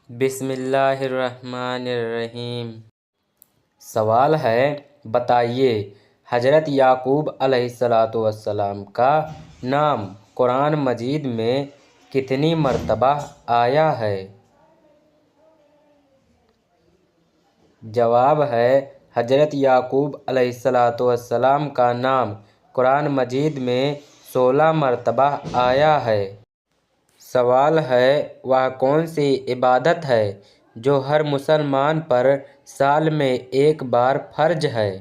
بسم اللہ الرحمن الرحیم۔ سوال ہے، بتائیے حضرت یعقوب علیہ السلام کا نام قرآن مجید میں کتنی مرتبہ آیا ہے؟ جواب ہے، حضرت یعقوب علیہ السلام کا نام قرآن مجید میں 16 مرتبہ آیا ہے۔ سوال ہے، وہ کون سی عبادت ہے جو ہر مسلمان پر سال میں ایک بار فرض ہے؟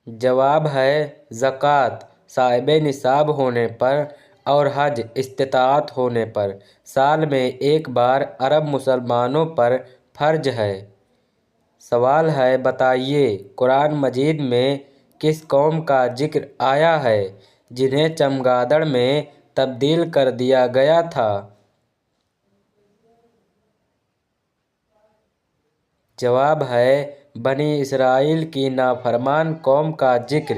جواب ہے، زکوٰۃ صاحب نصاب ہونے پر اور حج استطاعت ہونے پر سال میں ایک بار عرب مسلمانوں پر فرض ہے۔ سوال ہے، بتائیے قرآن مجید میں کس قوم کا ذکر آیا ہے جنہیں چمگادڑ میں تبدیل کر دیا گیا تھا؟ جواب ہے، بنی اسرائیل کی نافرمان قوم کا ذکر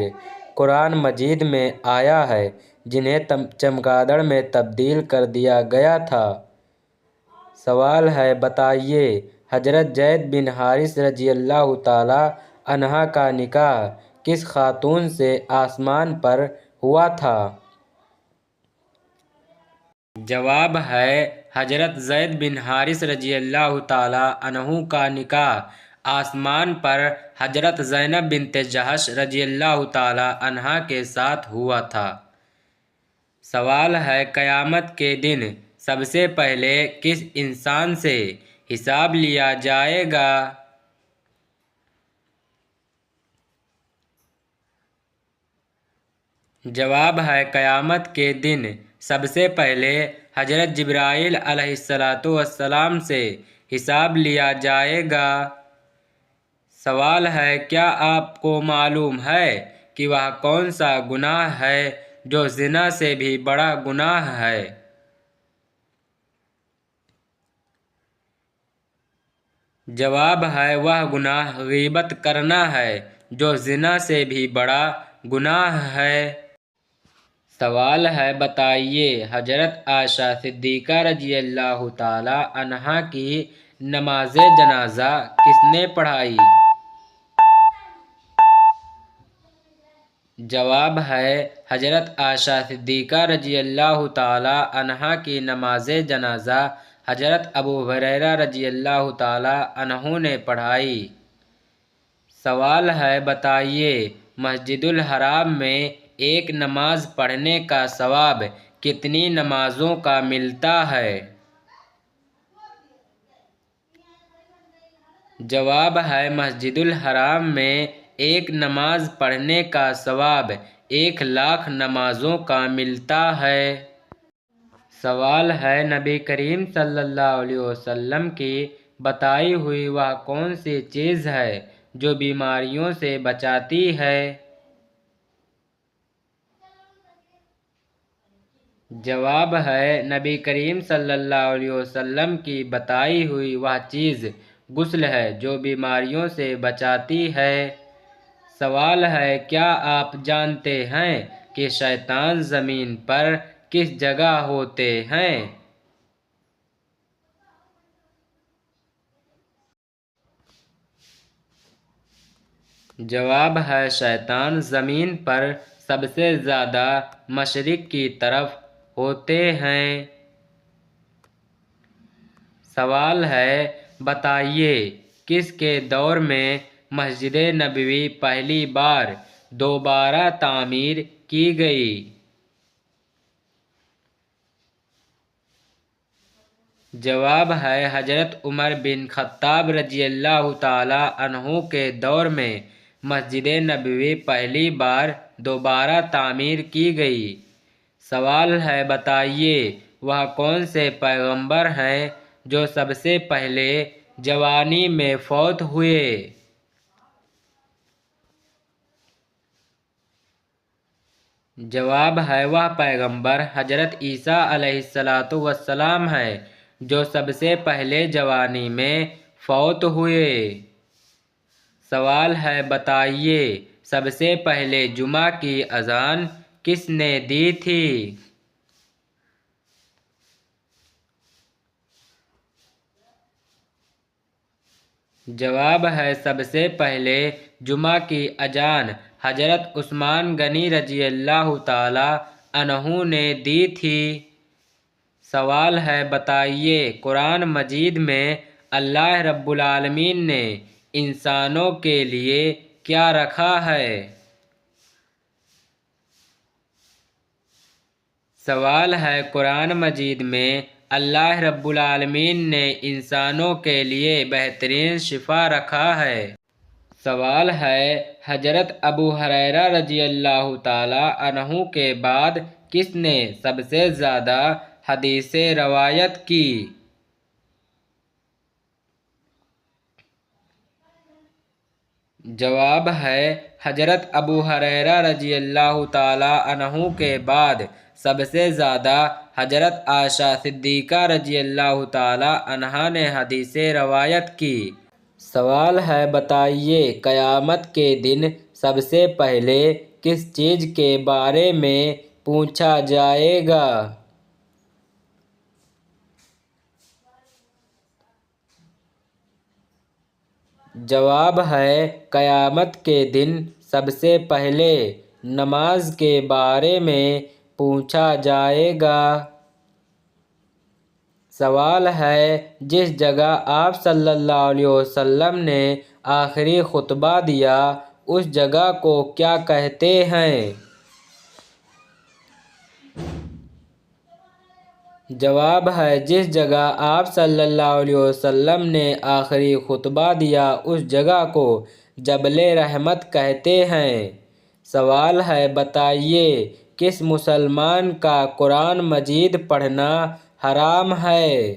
قرآن مجید میں آیا ہے جنہیں چمگادڑ میں تبدیل کر دیا گیا تھا۔ سوال ہے، بتائیے حضرت زید بن حارث رضی اللہ تعالیٰ عنہ کا نکاح کس خاتون سے آسمان پر ہوا تھا؟ جواب ہے، حضرت زید بن حارث رضی اللہ تعالیٰ عنہ کا نکاح آسمان پر حضرت زینب بنت جحش رضی اللہ تعالیٰ عنہا کے ساتھ ہوا تھا۔ سوال ہے، قیامت کے دن سب سے پہلے کس انسان سے حساب لیا جائے گا؟ جواب ہے، قیامت کے دن سب سے پہلے حضرت جبرائیل علیہ السلام سے حساب لیا جائے گا۔ سوال ہے، کیا آپ کو معلوم ہے کہ وہ کون سا گناہ ہے جو زنا سے بھی بڑا گناہ ہے؟ جواب ہے، وہ گناہ غیبت کرنا ہے جو زنا سے بھی بڑا گناہ ہے۔ سوال ہے، بتائیے حضرت عائشہ صدیقہ رضی اللہ تعالیٰ عنہا کی نماز جنازہ کس نے پڑھائی؟ جواب ہے، حضرت عائشہ صدیقہ رضی اللہ تعالیٰ عنہا کی نماز جنازہ حضرت ابو ہریرہ رضی اللہ تعالیٰ عنہ نے پڑھائی۔ سوال ہے، بتائیے مسجد الحرام میں ایک نماز پڑھنے کا ثواب کتنی نمازوں کا ملتا ہے؟ جواب ہے، مسجد الحرام میں ایک نماز پڑھنے کا ثواب 1,00,000 نمازوں کا ملتا ہے۔ سوال ہے، نبی کریم صلی اللہ علیہ وسلم کی بتائی ہوئی وہ کون سی چیز ہے جو بیماریوں سے بچاتی ہے؟ جواب ہے، نبی کریم صلی اللہ علیہ وسلم کی بتائی ہوئی وہ چیز غسل ہے جو بیماریوں سے بچاتی ہے۔ سوال ہے، کیا آپ جانتے ہیں کہ شیطان زمین پر کس جگہ ہوتے ہیں؟ جواب ہے، شیطان زمین پر سب سے زیادہ مشرق کی طرف ہوتے ہیں۔ سوال ہے، بتائیے کس کے دور میں مسجد نبوی پہلی بار دوبارہ تعمیر کی گئی؟ جواب ہے، حضرت عمر بن خطاب رضی اللہ تعالیٰ عنہ کے دور میں مسجد نبوی پہلی بار دوبارہ تعمیر کی گئی۔ سوال ہے، بتائیے وہ کون سے پیغمبر ہیں جو سب سے پہلے جوانی میں فوت ہوئے؟ جواب ہے، وہ پیغمبر حضرت عیسیٰ علیہ السلام ہیں جو سب سے پہلے جوانی میں فوت ہوئے۔ سوال ہے، بتائیے سب سے پہلے جمعہ کی اذان کس نے دی تھی؟ جواب ہے سب سے پہلے جمعہ کی اذان حضرت عثمان غنی رضی اللہ تعالی عنہ نے دی تھی۔ سوال ہے بتائیے قرآن مجید میں اللہ رب العالمین نے انسانوں کے لیے کیا رکھا ہے؟ سوال ہے قرآن مجید میں اللہ رب العالمین نے انسانوں کے لیے بہترین شفا رکھا ہے۔ سوال ہے حضرت ابو ہریرہ رضی اللہ تعالی عنہ کے بعد کس نے سب سے زیادہ حدیثیں روایت کی؟ جواب ہے حضرت ابو ہریرہ رضی اللہ تعالی عنہ کے بعد سب سے زیادہ حضرت عائشہ صدیقہ رضی اللہ تعالی عنہا نے حدیثیں روایت کی۔ سوال ہے بتائیے قیامت کے دن سب سے پہلے کس چیز کے بارے میں پوچھا جائے گا؟ جواب ہے قیامت کے دن سب سے پہلے نماز کے بارے میں پوچھا جائے گا۔ سوال ہے جس جگہ آپ صلی اللہ علیہ وسلم نے آخری خطبہ دیا اس جگہ کو کیا کہتے ہیں؟ جواب ہے جس جگہ آپ صلی اللہ علیہ وسلم نے آخری خطبہ دیا اس جگہ کو جبل رحمت کہتے ہیں۔ سوال ہے بتائیے کس مسلمان کا قرآن مجید پڑھنا حرام ہے؟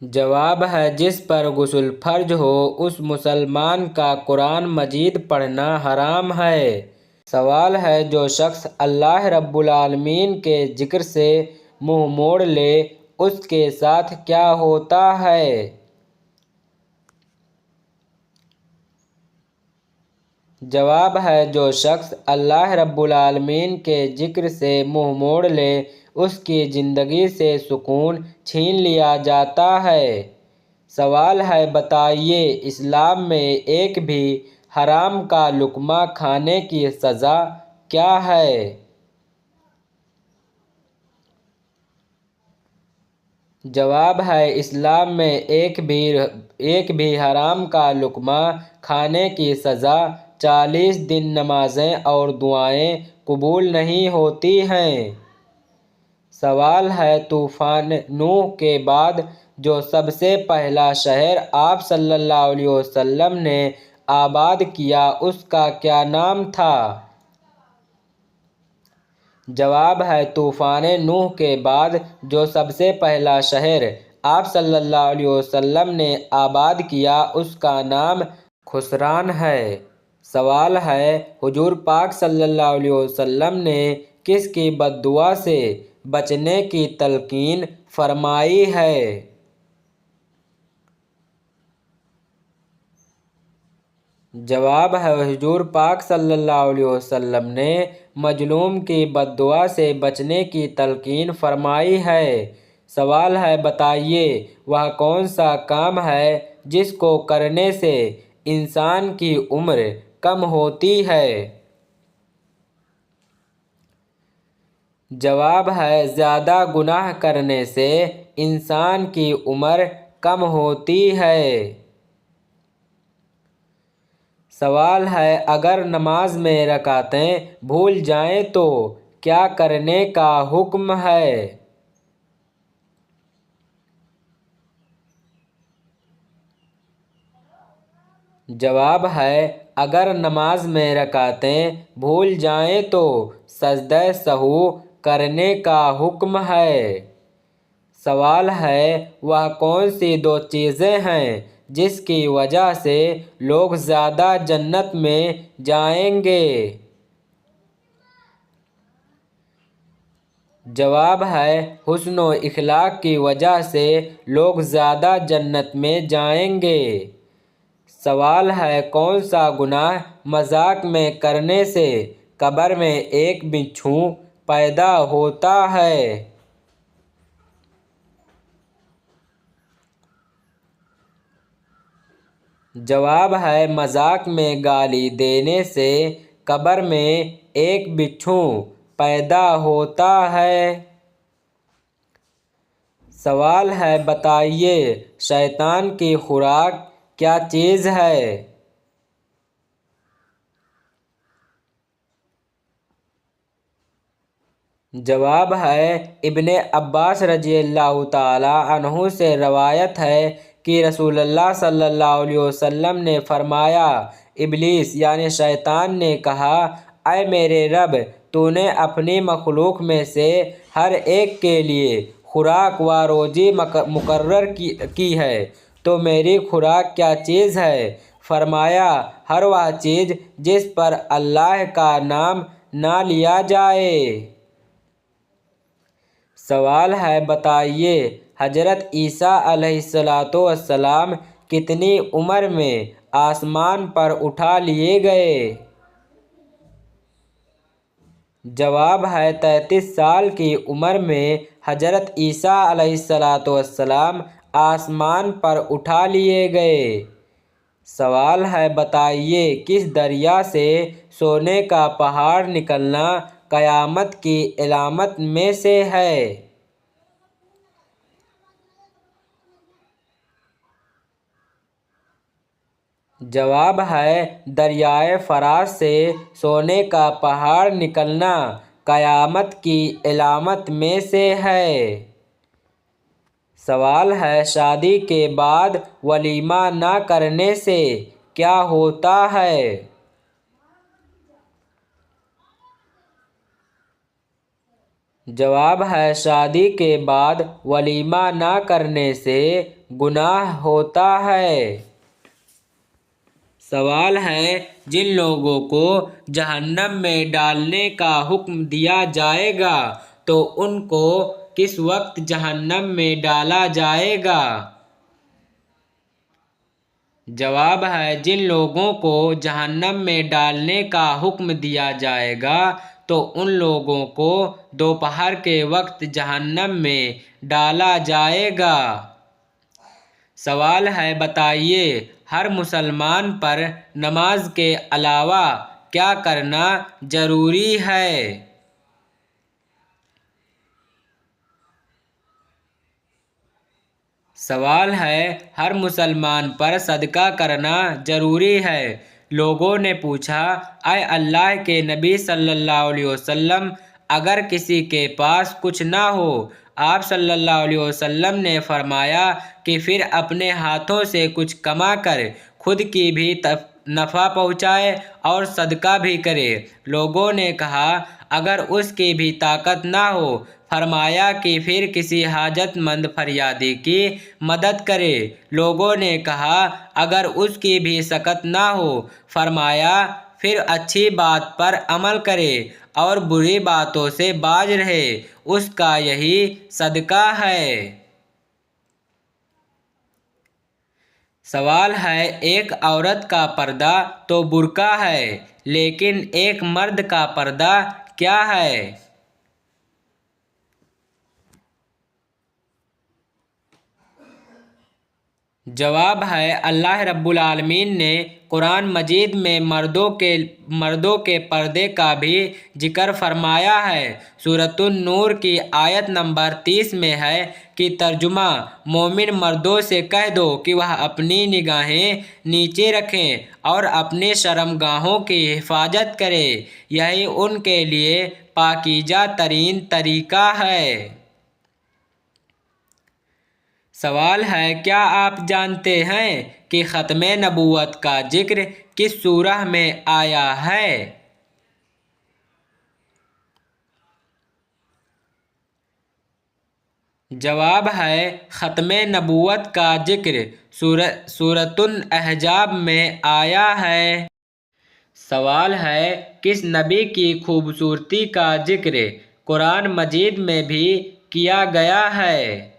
جواب ہے جس پر غسل فرض ہو اس مسلمان کا قرآن مجید پڑھنا حرام ہے۔ سوال ہے جو شخص اللہ رب العالمین کے ذکر سے منہ موڑ لے اس کے ساتھ کیا ہوتا ہے؟ جواب ہے جو شخص اللہ رب العالمین کے ذکر سے منہ موڑ لے اس کی زندگی سے سکون چھین لیا جاتا ہے۔ سوال ہے بتائیے اسلام میں ایک بھی حرام کا لقمہ کھانے کی سزا کیا ہے؟ جواب ہے اسلام میں ایک بھی حرام کا لقمہ کھانے کی سزا 40 دن نمازیں اور دعائیں قبول نہیں ہوتی ہیں۔ سوال ہے طوفان نوح کے بعد جو سب سے پہلا شہر آپ صلی اللہ علیہ وسلم نے آباد کیا اس کا کیا نام تھا؟ جواب ہے طوفان نوح کے بعد جو سب سے پہلا شہر آپ صلی اللہ علیہ وسلم نے آباد کیا اس کا نام خسران ہے۔ سوال ہے حضور پاک صلی اللہ علیہ وسلم نے کس کی بد دعا سے بچنے کی تلقین فرمائی ہے؟ جواب ہے حضور پاک صلی اللہ علیہ وسلم نے مظلوم کی بد دعا سے بچنے کی تلقین فرمائی ہے۔ سوال ہے بتائیے وہ کون سا کام ہے جس کو کرنے سے انسان کی عمر کم ہوتی ہے؟ جواب ہے زیادہ گناہ کرنے سے انسان کی عمر کم ہوتی ہے۔ سوال ہے اگر نماز میں رکعتیں بھول جائیں تو کیا کرنے کا حکم ہے؟ جواب ہے اگر نماز میں رکعتیں بھول جائیں تو سجدہ سہو کرنے کا حکم ہے۔ سوال ہے وہ کون سی دو چیزیں ہیں جس کی وجہ سے لوگ زیادہ جنت میں جائیں گے؟ جواب ہے حسن و اخلاق کی وجہ سے لوگ زیادہ جنت میں جائیں گے۔ سوال ہے کون سا گناہ مذاق میں کرنے سے قبر میں ایک بچھو پیدا ہوتا ہے؟ جواب ہے مذاق میں گالی دینے سے قبر میں ایک بچھو پیدا ہوتا ہے۔ سوال ہے بتائیے شیطان کی خوراک کیا چیز ہے؟ جواب ہے ابن عباس رضی اللہ تعالی عنہ سے روایت ہے کہ رسول اللہ صلی اللہ علیہ وسلم نے فرمایا، ابلیس یعنی شیطان نے کہا، اے میرے رب، تو نے اپنی مخلوق میں سے ہر ایک کے لیے خوراک و روزی مقرر کی ہے، تو میری خوراک کیا چیز ہے؟ فرمایا، ہر وہ چیز جس پر اللہ کا نام نہ لیا جائے۔ سوال ہے بتائیے حضرت عیسیٰ علیہ السلام کتنی عمر میں آسمان پر اٹھا لیے گئے؟ جواب ہے 33 سال کی عمر میں حضرت عیسیٰ علیہ السلام آسمان پر اٹھا لیے گئے۔ سوال ہے بتائیے کس دریا سے سونے کا پہاڑ نکلنا قیامت کی علامت میں سے ہے؟ جواب ہے دریائے فرات سے سونے کا پہاڑ نکلنا قیامت کی علامت میں سے ہے۔ سوال ہے شادی کے بعد ولیمہ نہ کرنے سے کیا ہوتا ہے؟ جواب ہے شادی کے بعد ولیمہ نہ کرنے سے گناہ ہوتا ہے۔ سوال ہے جن لوگوں کو جہنم میں ڈالنے کا حکم دیا جائے گا تو ان کو کس وقت جہنم میں ڈالا جائے گا؟ جواب ہے جن لوگوں کو جہنم میں ڈالنے کا حکم دیا جائے گا تو ان لوگوں کو دوپہر کے وقت جہنم میں ڈالا جائے گا۔ سوال ہے بتائیے ہر مسلمان پر نماز کے علاوہ کیا کرنا ضروری ہے؟ سوال ہے ہر مسلمان پر صدقہ کرنا ضروری ہے۔ لوگوں نے پوچھا، اے اللہ کے نبی صلی اللہ علیہ وسلم، اگر کسی کے پاس کچھ نہ ہو؟ آپ صلی اللہ علیہ وسلم نے فرمایا کہ پھر اپنے ہاتھوں سے کچھ کما کر خود کی بھی نفع پہنچائے اور صدقہ بھی کرے۔ لوگوں نے کہا اگر اس کی بھی طاقت نہ ہو؟ فرمایا کہ پھر کسی حاجت مند فریادی کی مدد کرے۔ لوگوں نے کہا اگر اس کی بھی سکت نہ ہو؟ فرمایا پھر اچھی بات پر عمل کرے اور بری باتوں سے باز رہے، اس کا یہی صدقہ ہے۔ سوال ہے ایک عورت کا پردہ تو برقع ہے لیکن ایک مرد کا پردہ کیا ہے؟ جواب ہے اللہ رب العالمین نے قرآن مجید میں مردوں کے پردے کا بھی ذکر فرمایا ہے۔ سورۃ النور کی آیت نمبر 30 میں ہے کہ ترجمہ، مومن مردوں سے کہہ دو کہ وہ اپنی نگاہیں نیچے رکھیں اور اپنی شرمگاہوں کی حفاظت کریں، یہی ان کے لیے پاکیزہ ترین طریقہ ہے۔ سوال ہے کیا آپ جانتے ہیں کہ ختم نبوت کا ذکر کس سورہ میں آیا ہے؟ جواب ہے ختم نبوت کا ذکر سورۃ الاحزاب میں آیا ہے۔ سوال ہے کس نبی کی خوبصورتی کا ذکر قرآن مجید میں بھی کیا گیا ہے؟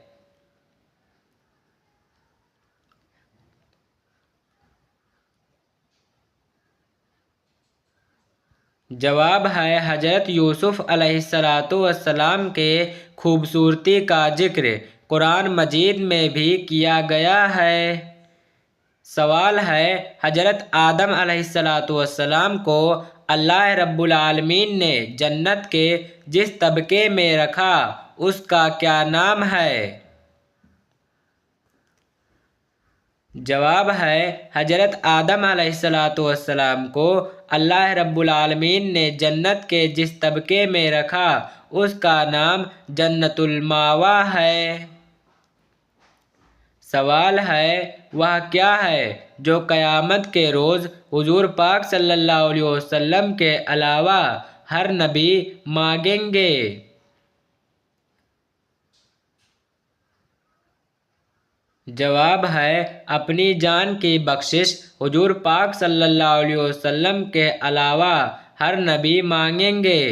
جواب ہے حضرت یوسف علیہ السلام کے خوبصورتی کا ذکر قرآن مجید میں بھی کیا گیا ہے۔ سوال ہے حضرت آدم علیہ السلام کو اللہ رب العالمین نے جنت کے جس طبقے میں رکھا اس کا کیا نام ہے؟ جواب ہے حضرت آدم علیہ السلام کو اللہ رب العالمین نے جنت کے جس طبقے میں رکھا اس کا نام جنت المأویٰ ہے۔ سوال ہے وہ کیا ہے جو قیامت کے روز حضور پاک صلی اللہ علیہ وسلم کے علاوہ ہر نبی مانگیں گے؟ جواب ہے اپنی جان کی بخشش حضور پاک صلی اللہ علیہ وسلم کے علاوہ ہر نبی مانگیں گے۔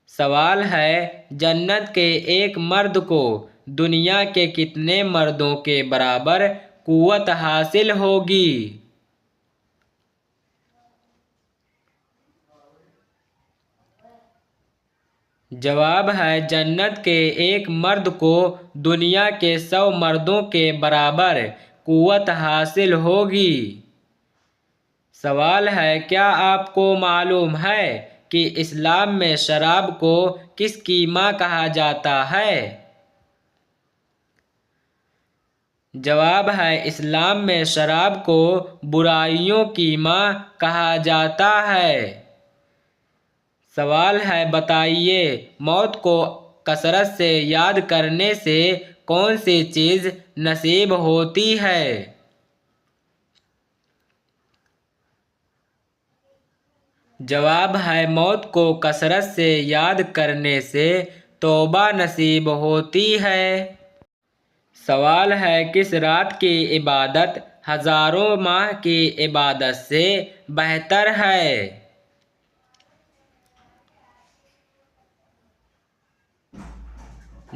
سوال ہے جنت کے ایک مرد کو دنیا کے کتنے مردوں کے برابر قوت حاصل ہوگی؟ جواب ہے جنت کے ایک مرد کو دنیا کے 100 مردوں کے برابر قوت حاصل ہوگی۔ سوال ہے کیا آپ کو معلوم ہے کہ اسلام میں شراب کو کس کی ماں کہا جاتا ہے؟ جواب ہے اسلام میں شراب کو برائیوں کی ماں کہا جاتا ہے۔ سوال ہے بتائیے موت کو کثرت سے یاد کرنے سے کون سی چیز نصیب ہوتی ہے؟ جواب ہے موت کو کثرت سے یاد کرنے سے توبہ نصیب ہوتی ہے۔ سوال ہے کس رات کی عبادت ہزاروں ماہ کی عبادت سے بہتر ہے؟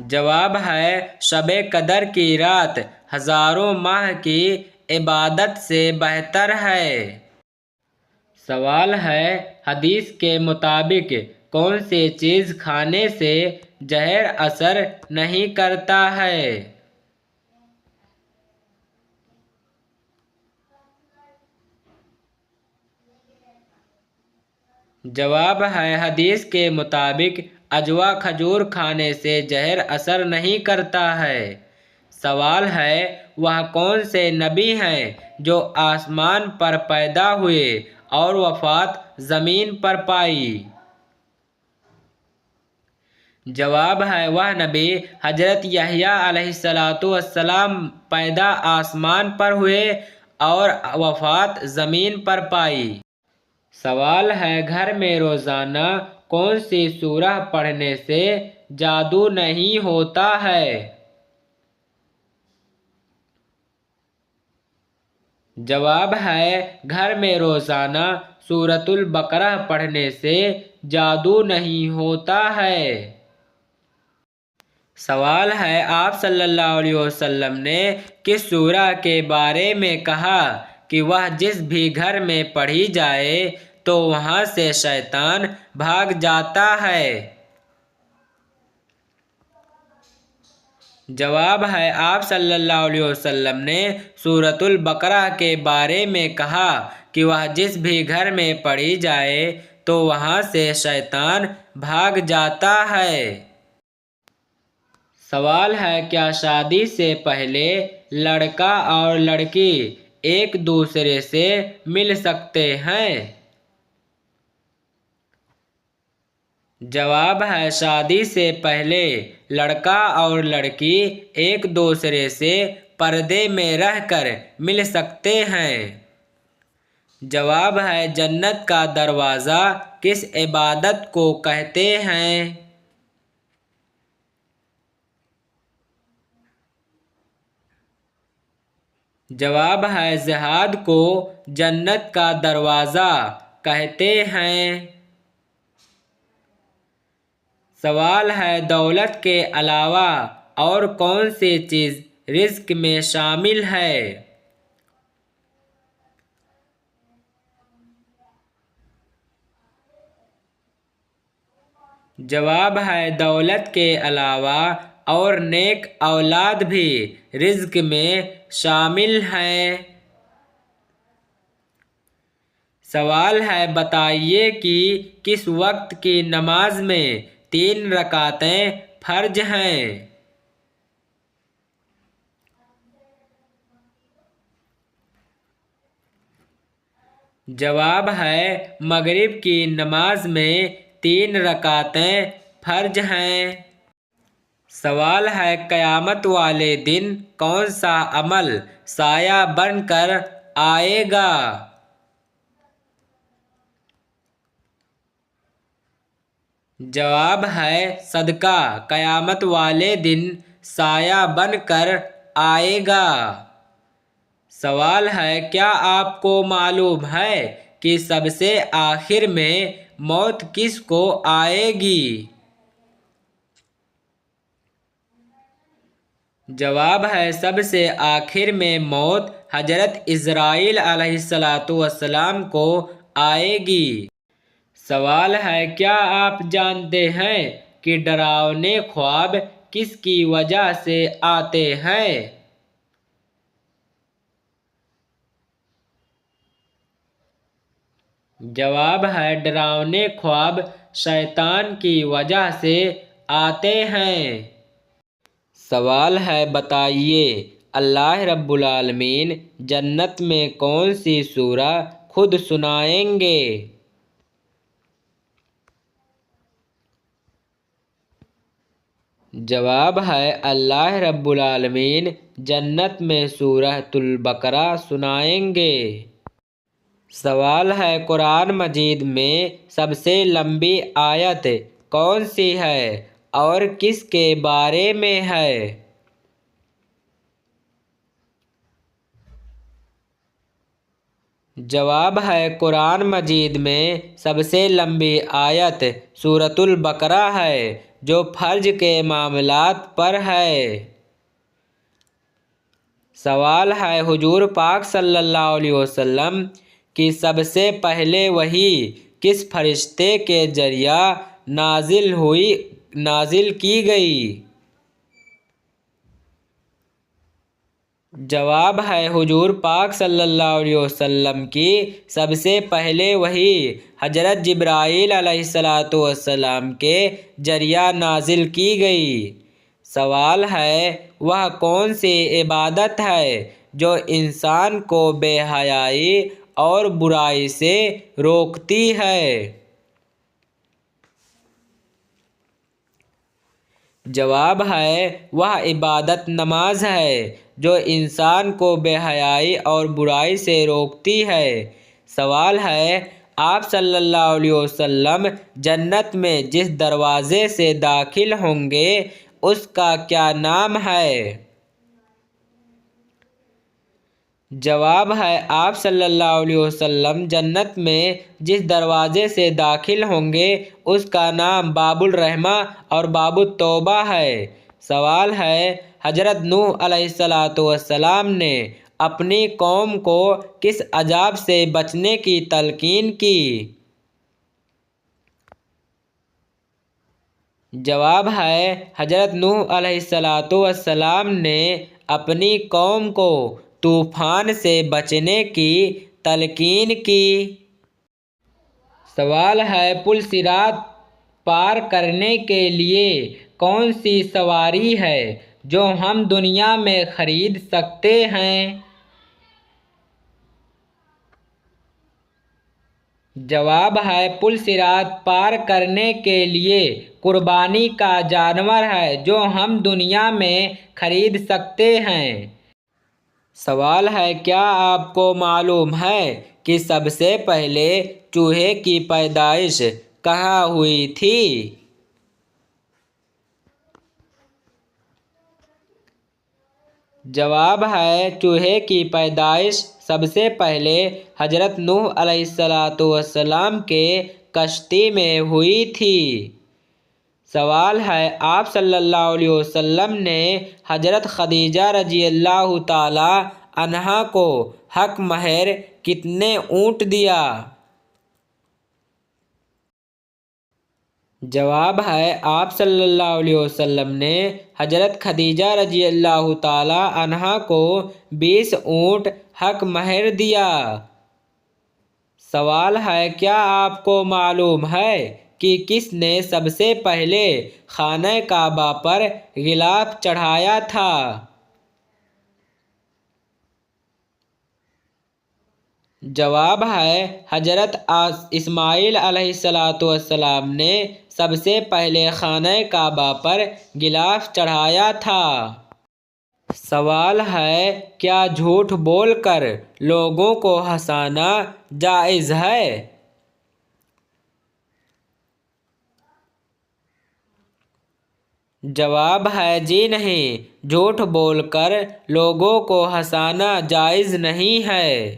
جواب ہے شب قدر کی رات ہزاروں ماہ کی عبادت سے بہتر ہے۔ سوال ہے حدیث کے مطابق کون سی چیز کھانے سے زہر اثر نہیں کرتا ہے؟ جواب ہے حدیث کے مطابق عجوا کھجور کھانے سے زہر اثر نہیں کرتا ہے۔ سوال ہے وہ کون سے نبی ہیں جو آسمان پر پیدا ہوئے اور وفات زمین پر پائی؟ جواب ہے وہ نبی حضرت یحییٰ علیہ السلام پیدا آسمان پر ہوئے اور وفات زمین پر پائی۔ سوال ہے گھر میں روزانہ کون سی سورہ پڑھنے سے جادو نہیں ہوتا ہے؟ جواب ہے گھر میں روزانہ سورۃ البقرہ پڑھنے سے جادو نہیں ہوتا ہے۔ سوال ہے آپ صلی اللہ علیہ وسلم نے کس سورہ کے بارے میں کہا کہ وہ جس بھی گھر میں پڑھی جائے تو وہاں سے شیطان بھاگ جاتا ہے؟ جواب ہے آپ صلی اللہ علیہ وسلم نے سورۃ البقرہ کے بارے میں کہا کہ وہ جس بھی گھر میں پڑھی جائے تو وہاں سے شیطان بھاگ جاتا ہے۔ سوال ہے کیا شادی سے پہلے لڑکا اور لڑکی ایک دوسرے سے مل سکتے ہیں؟ جواب ہے شادی سے پہلے لڑکا اور لڑکی ایک دوسرے سے پردے میں رہ کر مل سکتے ہیں۔ جواب ہے جنت کا دروازہ کس عبادت کو کہتے ہیں؟ جواب ہے جہاد کو جنت کا دروازہ کہتے ہیں۔ سوال ہے دولت کے علاوہ اور کون سی چیز رزق میں شامل ہے؟ جواب ہے دولت کے علاوہ اور نیک اولاد بھی رزق میں شامل ہیں۔ سوال ہے بتائیے کہ کس وقت کی نماز میں 3 رکعتیں فرض ہیں؟ جواب ہے مغرب کی نماز میں 3 رکعتیں فرض ہیں۔ سوال ہے قیامت والے دن کون سا عمل سایہ بن کر آئے گا؟ جواب ہے صدقہ قیامت والے دن سایہ بن کر آئے گا۔ سوال ہے کیا آپ کو معلوم ہے کہ سب سے آخر میں موت کس کو آئے گی؟ جواب ہے سب سے آخر میں موت حضرت عزرائیل علیہ السلام کو آئے گی۔ سوال ہے کیا آپ جانتے ہیں کہ ڈراونے خواب کس کی وجہ سے آتے ہیں؟ جواب ہے ڈراونے خواب شیطان کی وجہ سے آتے ہیں۔ سوال ہے بتائیے اللہ رب العالمین جنت میں کون سی سورہ خود سنائیں گے؟ جواب ہے اللہ رب العالمین جنت میں سورۃ البقرہ سنائیں گے۔ سوال ہے قرآن مجید میں سب سے لمبی آیت کون سی ہے اور کس کے بارے میں ہے؟ جواب ہے قرآن مجید میں سب سے لمبی آیت سورۃ البقرہ ہے جو فرض کے معاملات پر ہے۔ سوال ہے حضور پاک صلی اللہ علیہ وسلم کی سب سے پہلے وحی کس فرشتے کے ذریعہ نازل کی گئی؟ جواب ہے حضور پاک صلی اللہ علیہ وسلم کی سب سے پہلے وحی حضرت جبرائیل علیہ السلام کے ذریعہ نازل کی گئی۔ سوال ہے وہ کون سی عبادت ہے جو انسان کو بے حیائی اور برائی سے روکتی ہے؟ جواب ہے وہ عبادت نماز ہے جو انسان کو بے حیائی اور برائی سے روکتی ہے۔ سوال ہے آپ صلی اللہ علیہ وسلم جنت میں جس دروازے سے داخل ہوں گے اس کا کیا نام ہے؟ جواب ہے آپ صلی اللہ علیہ وسلم جنت میں جس دروازے سے داخل ہوں گے اس کا نام باب الرحمہ اور باب التوبہ ہے۔ سوال ہے حضرت نوح علیہ السلام نے اپنی قوم کو کس عذاب سے بچنے کی تلقین کی؟ جواب ہے حضرت نوح علیہ السلام نے اپنی قوم کو طوفان سے بچنے کی تلقین کی۔ سوال ہے پل صراط پار کرنے کے لیے کون سی سواری ہے جو ہم دنیا میں خرید سکتے ہیں؟ جواب ہے پل صراط پار کرنے کے لیے قربانی کا جانور ہے جو ہم دنیا میں خرید سکتے ہیں۔ سوال ہے کیا آپ کو معلوم ہے کہ سب سے پہلے چوہے کی پیدائش کہاں ہوئی تھی؟ جواب ہے چوہے کی پیدائش سب سے پہلے حضرت نوح علیہ السلام کے کشتی میں ہوئی تھی۔ سوال ہے آپ صلی اللہ علیہ وسلم نے حضرت خدیجہ رضی اللہ تعالی عنہا کو حق مہر کتنے اونٹ دیا؟ جواب ہے آپ صلی اللہ علیہ وسلم نے حضرت خدیجہ رضی اللہ تعالی عنہا کو 20 اونٹ حق مہر دیا۔ سوال ہے کیا آپ کو معلوم ہے کہ کس نے سب سے پہلے خانہ کعبہ پر غلاف چڑھایا تھا؟ جواب ہے حضرت اسماعیل علیہ السلام نے سب سے پہلے خانہ کعبہ پر غلاف چڑھایا تھا۔ سوال ہے کیا جھوٹ بول کر لوگوں کو ہنسانا جائز ہے؟ جواب ہے جی نہیں، جھوٹ بول کر لوگوں کو ہنسانا جائز نہیں ہے۔